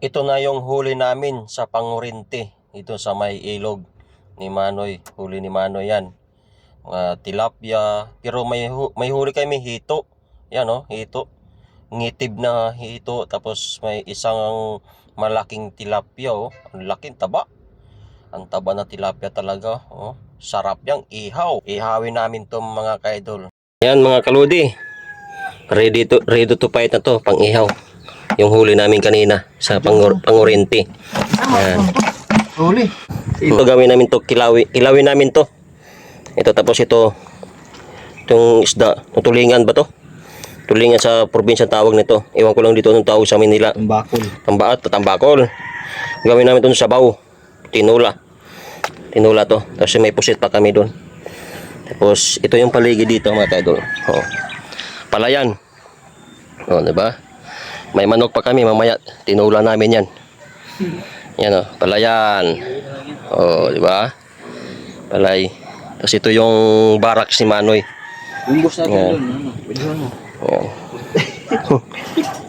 Ito na yung huli namin sa Pangurinti. Ito sa may ilog ni Manoy. Huli ni Manoy yan. Mga tilapia. Pero may huli kami hito. Yan o, hito. Ngitib na hito. Tapos may isang malaking tilapia o. Ang laking taba. Ang taba na tilapia talaga. O. Sarap yang ihaw. Ihawin namin to mga kaidol. Yan mga kaludi. Ready to fight na to. Pang ihaw. Yung huli namin kanina sa Pangurinti. Yan. Huli. Ito gawin namin to, kilawin namin to. Ito tapos itong isda, itong tulingan ba to? Tulingan sa probinsya tawag nito. Iwan ko lang dito anong tawag sa Manila. Tambakol. Tambakol. Gawin namin to sa sabaw. Tinula to. Tapos may pusit pa kami doon. Tapos ito yung paligid dito mga kaidol. Oh. Palayan. Oh, 'di ba? May manok pa kami mamaya, tinula namin yan. Yan o, palayan. O, di ba? Palay. Tapos ito yung barak si Manoy. Umbos natin Yan. doon. Ano? Yan.